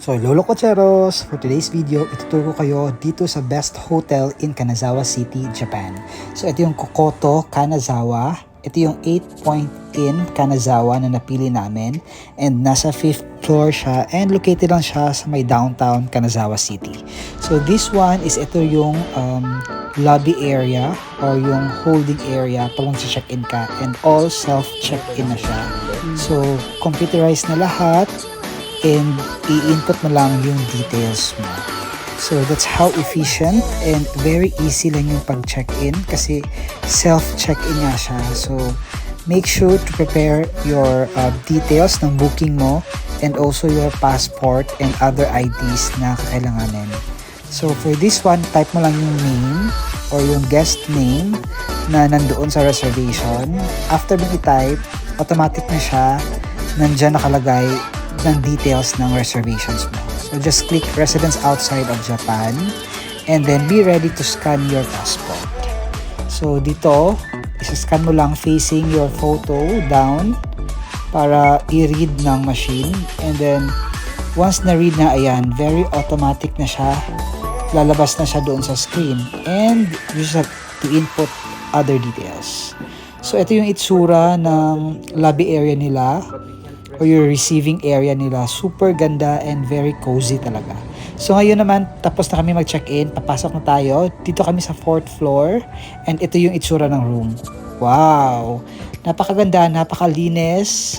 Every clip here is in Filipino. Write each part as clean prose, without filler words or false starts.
So Lolo Kocheros, for today's video, ituturo ko kayo dito sa best hotel in Kanazawa City, Japan. So ito yung Kokoto Kanazawa. Ito yung 8-point Inn Kanazawa na napili namin. And nasa 5th floor siya and located lang siya sa may downtown Kanazawa City. So this one is ito yung lobby area or yung holding area pag mag-check-in ka. And all self-check-in na siya. So computerized na lahat. And i-input mo lang yung details mo. So that's how efficient and very easy lang yung pag-check-in kasi self-check-in nga siya. So make sure to prepare your details ng booking mo and also your passport and other IDs na kakailanganin. So for this one, type mo lang yung name or yung guest name na nandoon sa reservation. After mo i-type, automatic na siya, nandyan nakalagay ng details ng reservations mo. So just click residence outside of Japan and then be ready to scan your passport. So dito, isa-scan mo lang facing your photo down para i-read ng machine, and then once na-read na, ayan, very automatic na siya, lalabas na siya doon sa screen and you just have to input other details. So ito yung itsura ng lobby area nila o yung receiving area nila. Super ganda and very cozy talaga. So ngayon naman, tapos na kami mag-check-in, papasok na tayo. Dito kami sa 4th floor and ito yung itsura ng room. Wow! Napakaganda, napakalinis.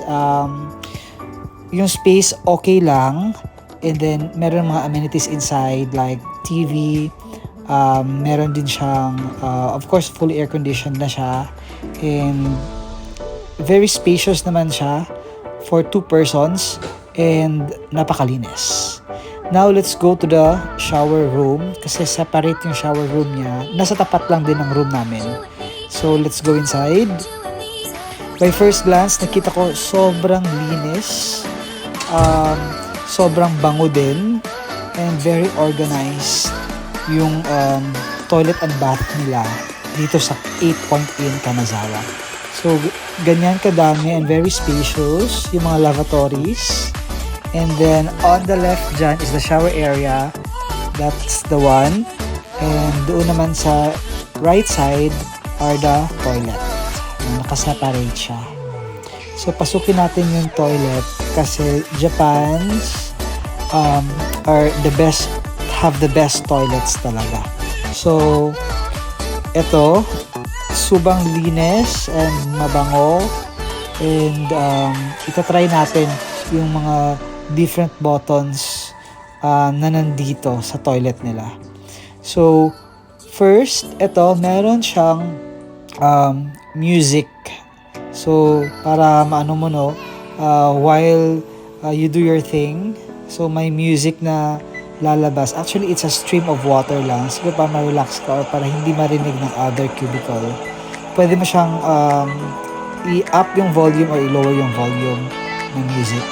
Yung space okay lang. And then meron mga amenities inside like TV. Meron din siyang, of course, fully air-conditioned na siya. And very spacious naman siya for 2 persons and napakalinis. Now let's go to the shower room kasi separate yung shower room niya. Nasa tapat lang din ng room namin. So let's go inside. By first glance, nakita ko sobrang linis. Sobrang bango din and very organized yung toilet and bath nila dito sa 8-point Inn Kanazawa. So, ganyan kadami and very spacious yung mga lavatories. And then, on the left dyan is the shower area. That's the one. And doon naman sa right side are the toilet. Nakaseparate siya. So, pasukin natin yung toilet kasi Japan's are the best, have the best toilets talaga. So, ito, subang linis and mabango, and itatry natin yung mga different buttons na nandito sa toilet nila. So first, ito meron siyang music, so para maano mo no, while you do your thing, so may music na lalabas. Actually, it's a stream of water lang. Siguro para ma-relax ka or para hindi marinig ng other cubicle. Pwede mo siyang i-up yung volume or i-lower yung volume ng music.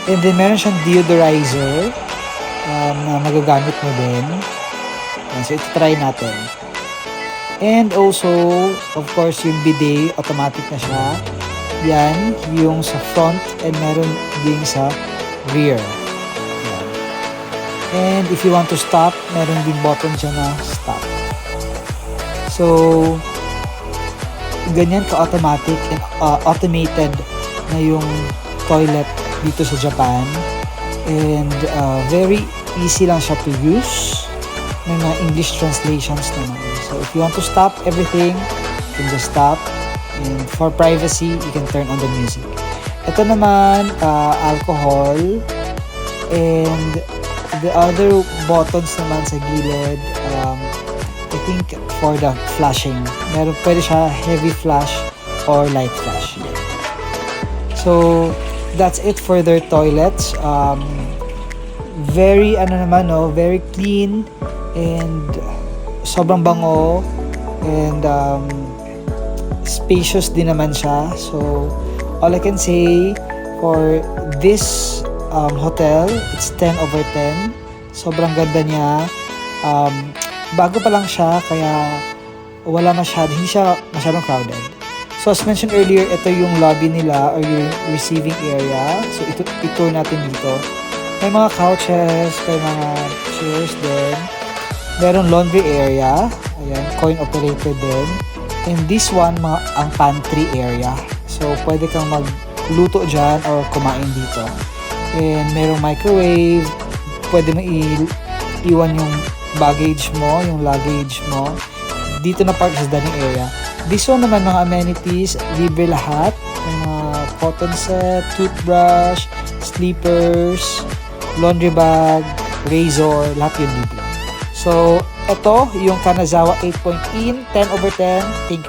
And then, meron siyang deodorizer na magagamit mo din. So, ito try natin. And also, of course, yung bidet, automatic na siya. Yan, yung sa front and meron din sa rear. And if you want to stop, meron din button dyan na stop. So, ganyan ka-automatic and automated na yung toilet dito sa Japan. And very easy lang siya to use. May mga English translations naman. So, if you want to stop everything, you can just stop. And for privacy, you can turn on the music. Ito naman, alcohol. And the other buttons naman sa gilid, I think for the flashing. Pwede siya heavy flash or light flash. So, that's it for their toilets. Very, very clean and sobrang bango and spacious din naman siya. So, all I can say for this hotel, it's 10/10. Sobrang ganda niya. Bago pa lang siya, kaya hindi siya masyadong crowded. So as mentioned earlier, ito yung lobby nila or yung receiving area. So ito natin dito. May mga couches, may mga chairs din. Meron laundry area. Ayan, coin operated din. And this one, ang pantry area. So, pwede kang magluto dyan or kumain dito. And merong microwave. Pwede mo iwan yung baggage mo, yung luggage mo. Dito na park sa dining area. This one naman, mga amenities, libre lahat. May mga cotton set, toothbrush, sleepers, laundry bag, razor, lahat yun libre. So, ito yung Kanazawa 8.in, 10/10. Thank you.